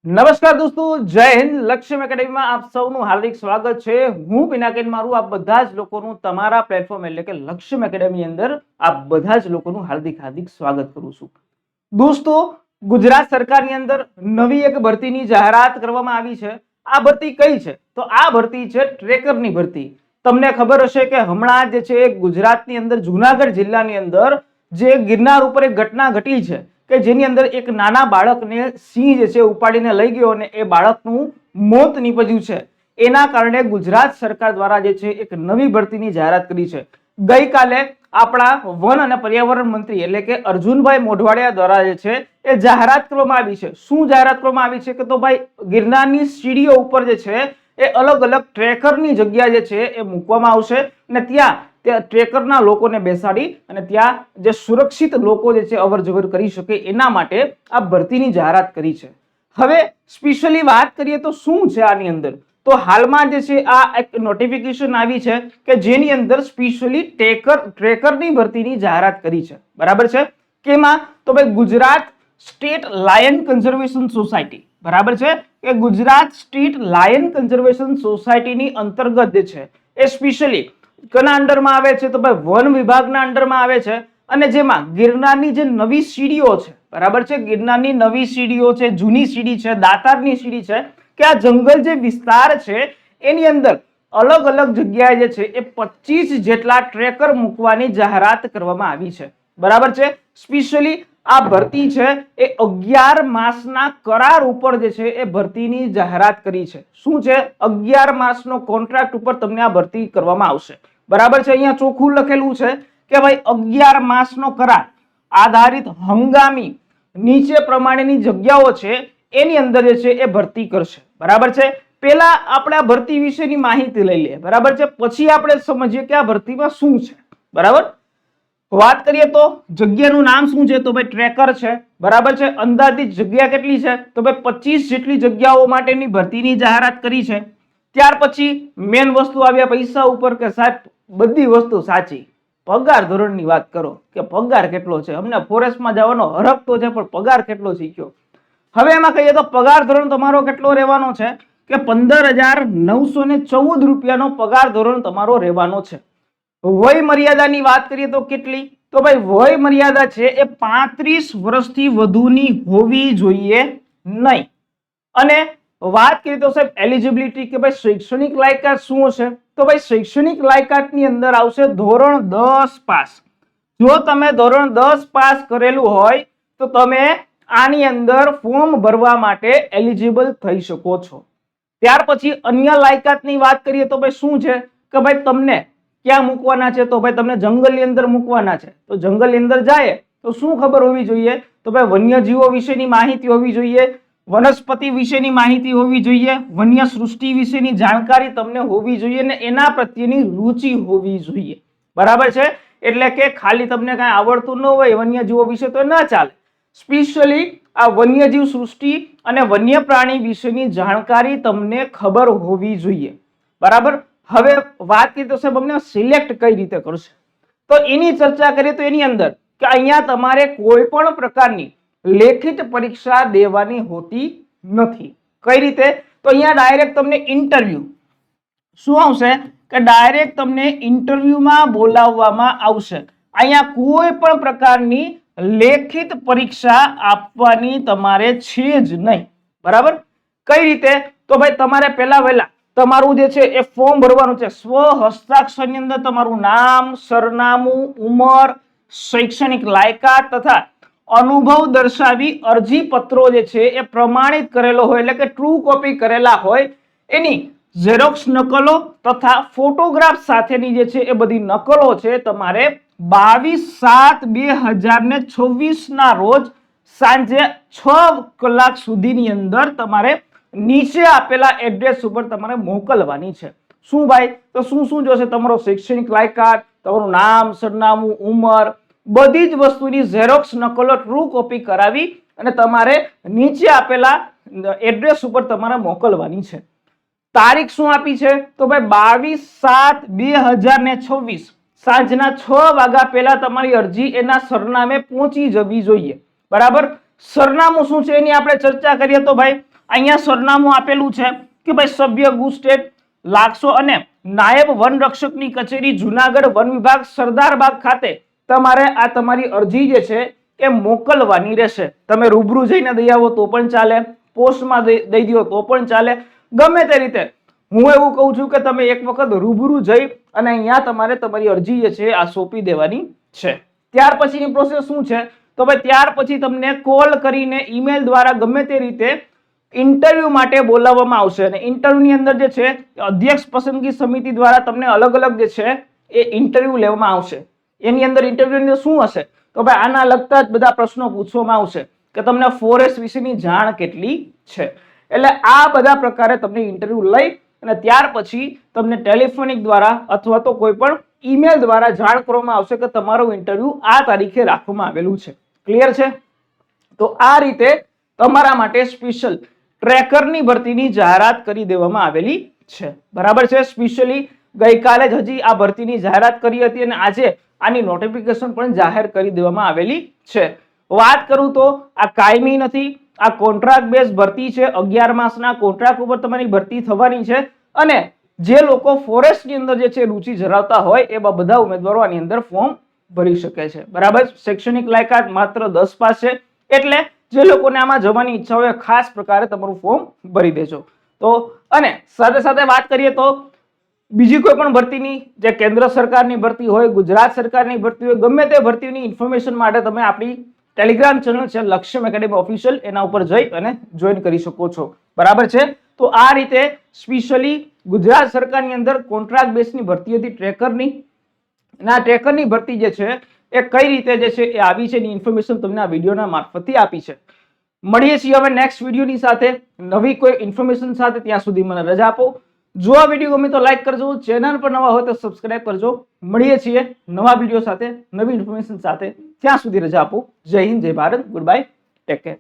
નમસ્કાર દોસ્તો, જય હિન્દ. લક્ષ્યમ એકેડેમીમાં આપ સૌનું હાર્દિક સ્વાગત છે. હું પિનાકિન મારું આપ બધા જ લોકોનું તમારા પ્લેટફોર્મ એટલે કે લક્ષ્યમ એકેડેમી અંદર આપ બધા જ લોકોનું હાર્દિક સ્વાગત કરું છું. દોસ્તો, ગુજરાત સરકારની અંદર નવી એક ભરતીની જાહેરાત કરવામાં આવી છે. આ ભરતી કઈ છે? તો આ ભરતી છે ટ્રેકરની ભરતી. તમને ખબર હશે કે હમણાં જે છે ગુજરાતની અંદર જુનાગઢ જિલ્લાની અંદર જે ગિરનાર ઉપર એક ઘટના ઘટી છે કે જેની અંદર એક નાના બાળકને સિંહ જે છે ઉપાડીને લઈ ગયો અને એ બાળકનું મોત નીપજ્યું છે. એના કારણે ગુજરાત સરકાર દ્વારા જે છે એક નવી ભરતીની જાહેરાત કરી છે. ગઈકાલે આપણા વન અને પર્યાવરણ મંત્રી એટલે કે અર્જુનભાઈ મોઢવાડિયા દ્વારા જે છે એ જાહેરાત કરવામાં આવી છે. શું જાહેરાત કરવામાં આવી છે કે તો ભાઈ ગિરનારની સીડીઓ ઉપર જે છે એ અલગ અલગ ટ્રેકરની જગ્યા જે છે એ મૂકવામાં આવશે અને ત્યાં ટ્રેકરના લોકોને બેસાડી અને ત્યાં જે સુરક્ષિત લોકો જે છે અવર જવર કરી શકે એના માટે આ ભરતીની જાહેરાત કરી છે. હવે સ્પેશિયલી વાત કરીએ તો શું છે આની અંદર, તો હાલમાં જે છે આ એક નોટિફિકેશન આવી છે કે જેની અંદર સ્પેશિયલી ટ્રેકરની ભરતીની જાહેરાત કરી છે. બરાબર છે? કેમાં? તો ભાઈ Gujarat state lion conservation society, બરાબર છે, કે ગુજરાત સ્ટેટ લાયન કન્ઝર્વેશન સોસાયટીની અંતર્ગત જે છે એ સ્પેશિયલી કોના અંડરમાં આવે છે? તો ભાઈ વન વિભાગના અંડરમાં આવે છે. અને જેમાં ગિરનારની જે નવી સીડીઓ છે, બરાબર છે, ગિરનારની નવી સીડીઓ છે, જૂની સીડી છે, દાતારની સીડી છે, કે આ જંગલ જે વિસ્તાર છે એની અંદર અલગ અલગ જગ્યાએ જે છે એ 25 જેટલા ટ્રેકર મૂકવાની જાહેરાત કરવામાં આવી છે. બરાબર છે? સ્પેશિયલી આ ભરતી છે એ 11 માસના કરાર ઉપર જે છે એ ભરતીની જાહેરાત કરી છે. શું છે? 11 માસનો કોન્ટ્રાક્ટ ઉપર તમને આ ભરતી કરવામાં આવશે. બરાબર છે? અહીંયા ચોખ્ખું લખેલું છે કે ભાઈ 11 માસનો કરાર આધારિત હંગામી નીચે પ્રમાણેની જગ્યાઓ છે એની અંદર જે છે એ ભરતી કરશે. બરાબર છે? પહેલા આપણે આ ભરતી વિશેની માહિતી લઈ લઈએ. બરાબર છે? પછી આપણે સમજીએ કે આ ભરતીમાં શું છે. બરાબર? વાત કરીએ તો જગ્યાનું નામ શું છે? તો ભાઈ ટ્રેકર છે. બરાબર છે? અંદાજિત જગ્યા કેટલી છે? તો ભાઈ 25 જેટલી જગ્યાઓ માટેની ભરતીની જાહેરાત કરી છે. ત્યાર પછી મેન વસ્તુ આવ્યા પૈસા ઉપર કે સાહેબ બધી વસ્તુ સાચી, પગાર ધોરણની વાત કરો કે પગાર કેટલો છે. અમને ફોરેસ્ટમાં જવાનો હરખ તો છે પણ પગાર કેટલો શીખ્યો. હવે એમાં કહીએ તો પગાર ધોરણ તમારો કેટલો રહેવાનો છે કે 15,914 રૂપિયાનો પગાર ધોરણ તમારો રહેવાનો છે. વય મર્યાદાની વાત કરીએ તો કેટલી? તો ભાઈ વય મર્યાદા છે એ 35 વર્ષથી વધુની હોવી જોઈએ નહીં. અને વાત કરીએ તો સાહેબ એલિજિબિલિટી કે ભાઈ શૈક્ષણિક લાયકાત શું હશે? તો ભાઈ શૈક્ષણિક લાયકાતની અંદર આવશે ધોરણ 10 પાસ. જો તમે ધોરણ 10 પાસ કરેલું હોય તો તમે આની અંદર ફોર્મ ભરવા માટે એલિજિબલ થઈ શકો છો. ત્યાર પછી અન્ય લાયકાતની વાત કરીએ તો ભાઈ શું છે કે ભાઈ તમને ક્યાં મૂકવાના છે? તો ભાઈ તમને જંગલની અંદર મૂકવાના છે. તો જંગલની અંદર જાય તો શું ખબર હોવી જોઈએ? તો ભાઈ વન્યજીવો વિશેની માહિતી હોવી જોઈએ, વનસ્પતિ વિશેની માહિતી હોવી જોઈએ, વન્ય સૃષ્ટિ વિશેની જાણકારી તમને હોવી જોઈએ અને એના પ્રત્યેની રુચિ હોવી જોઈએ. બરાબર છે? એટલે કે ખાલી તમને કાંઈ આવડતું ન હોય વન્યજીવો વિશે તો ન ચાલે. સ્પેશિયલી આ વન્યજીવ સૃષ્ટિ અને વન્ય પ્રાણી વિશેની જાણકારી તમને ખબર હોવી જોઈએ. બરાબર? હવે વાત કરીએ તો સાહેબ અમને સિલેક્ટ કઈ રીતે કરશે? તો એની ચર્ચા કરીએ તો એની અંદર કે અહીંયા તમારે કોઈ પણ પ્રકારની લેખિત પરીક્ષા દેવાની હોતી નથી. કઈ રીતે? તો અહીંયા ડાયરેક્ટ તમને ઇન્ટરવ્યુ શું આવશે કે ડાયરેક્ટ તમને ઇન્ટરવ્યુમાં બોલાવવામાં આવશે. અહીંયા કોઈ પણ પ્રકારની લેખિત પરીક્ષા આપવાની તમારે છે જ નહીં. બરાબર? કઈ રીતે? તો ભાઈ તમારે પહેલા વહેલા તમારું જે છે એ ફોર્મ ભરવાનું છે. સ્વ હસ્તાક્ષરની અંદર તમારું નામ, સરનામું, ઉંમર, શૈક્ષણિક લાયકાત તથા અનુભવ દર્શાવી અરજી પત્રો જે છે એ પ્રમાણિત કરેલો હોય એટલે કે ટ્રુ કોપી કરેલા હોય એની ઝેરોક્સ નકલો તથા ફોટોગ્રાફ સાથેની જે છે એ બધી નકલો છે તમારે 22/7/2026 ના રોજ સાંજે 6 કલાક સુધીની અંદર તમારે નીચે આપેલા એડ્રેસ ઉપર તમારે મોકલવાની છે. શું ભાઈ? તો શું શું જોશે? તમારો શૈક્ષણિક લાયકાત, તમારું નામ, સરનામું, ઉંમર, બધી જ વસ્તુની ઝેરોક્સ નકલો ટ્રુ કોપી કરાવી અને તમારે નીચે આપેલા એડ્રેસ ઉપર તમારે મોકલવાની છે. તારીખ શું આપી છે? તો ભાઈ 22/7/2026 સાંજના 6 વાગ્યા પહેલા તમારી અરજી એના સરનામે પહોંચી જવી જોઈએ. બરાબર? સરનામું શું છે એની આપણે ચર્ચા કરીએ તો ભાઈ અહીંયા સરનામું આપેલું છે કે ભાઈ સભ્ય ગુસ્ટેટ લાગશો અને નાયબ વન રક્ષકની કચેરી જુનાગઢ વન વિભાગ સરદારબાગ ખાતે તમારે આ તમારી અરજી જે છે એ મોકલવાની રહેશે. તમે રૂબરૂ જઈને દઈ આવો તો પણ ચાલે, પોસ્ટમાં દઈ દો તો પણ ચાલે, ગમે તે રીતે. હું એવું કહું છું કે તમે એક વખત રૂબરૂ જઈ અને અહીંયા તમારે તમારી અરજી જે છે આ સોંપી દેવાની છે. ત્યાર પછીની પ્રોસેસ શું છે તો ભાઈ ત્યાર પછી તમને કોલ કરીને ઈમેલ દ્વારા ગમે તે રીતે ઇન્ટરવ્યુ માટે બોલાવવામાં આવશે અને ઇન્ટરવ્યુની અંદર જે છે અધ્યક્ષ પસંદગી સમિતિ દ્વારા તમને અલગ અલગ જે છે એ ઇન્ટરવ્યુ લેવામાં આવશે. એની અંદર ઇન્ટરવ્યુની અંદર શું હશે તો ભાઈ આના લગતા જ બધા પ્રશ્નો પૂછવામાં આવશે કે તમને ફોરેસ્ટ વિશેની જાણ કેટલી છે. એટલે આ બધા પ્રકારે તમને ઇન્ટરવ્યુ લઈ અને ત્યાર પછી તમને ટેલિફોનિક દ્વારા અથવા તો કોઈ પણ ઈમેલ દ્વારા જાણ કરવામાં આવશે કે તમારું ઇન્ટરવ્યુ આ તારીખે રાખવામાં આવેલું છે. ક્લિયર છે? તો આ રીતે તમારા માટે સ્પેશિયલ ટ્રેકરની ભરતીની જાહેરાત કરી દેવામાં આવેલી છે. બરાબર છે? સ્પેશિયલી ગઈકાલે જ હજી આ ભરતીની જાહેરાત કરી હતી અને આજે આની નોટિફિકેશન પણ જાહેર કરી દેવામાં આવેલી છે. વાત કરું તો આ કાયમી નથી, આ કોન્ટ્રાક્ટ બેઝ ભરતી છે. 11 માસના કોન્ટ્રાક્ટ ઉપર તમારી ભરતી થવાની છે અને જે લોકો ફોરેસ્ટની અંદર જે છે રુચિ ધરાવતા હોય એવા બધા ઉમેદવારો આની અંદર ફોર્મ ભરી શકે છે. બરાબર? શૈક્ષણિક લાયકાત માત્ર 10 પાસ છે. એટલે જે લોકોને આમાં જવાની ઈચ્છા હોય ખાસ પ્રકારે તમારું ફોર્મ ભરી દેજો. તો અને સાથે સાથે વાત કરીએ તો બીજી કોઈ પણ ભરતીની જે કેન્દ્ર સરકારની ભરતી હોય, ગુજરાત સરકારની ભરતી હોય, ગમે તે ભરતીની ઇન્ફોર્મેશન માટે તમે આપણી ટેલિગ્રામ ચેનલ છે લક્ષ્યમ એકેડેમી ઓફિશિયલ, એના ઉપર જઈ અને જોઈન કરી શકો છો. બરાબર છે? તો આ રીતે સ્પેશિયલી ગુજરાત સરકારની અંદર કોન્ટ્રાક્ટ બેઝની ભરતી હતી ટ્રેકરની, અને આ ટ્રેકરની ભરતી જે છે એ કઈ રીતે જે છે એ આવી છે એની ઇન્ફોર્મેશન તમને આ વિડીયોના મારફતથી આપી છે. મળીએ છીએ હવે નેક્સ્ટ વિડીયોની સાથે નવી કોઈ ઇન્ફોર્મેશન સાથે. ત્યાં સુધી મને રજા આપો. જો આ વિડીયો ગમે તો લાઈક કરજો, ચેનલ પર નવા હોય તો સબસ્ક્રાઇબ કરજો. મળીએ છીએ નવા વિડીયો સાથે, નવી ઇન્ફોર્મેશન સાથે. ત્યાં સુધી રજા આપો. જય હિન્દ, જય Bharat, good bye, take care.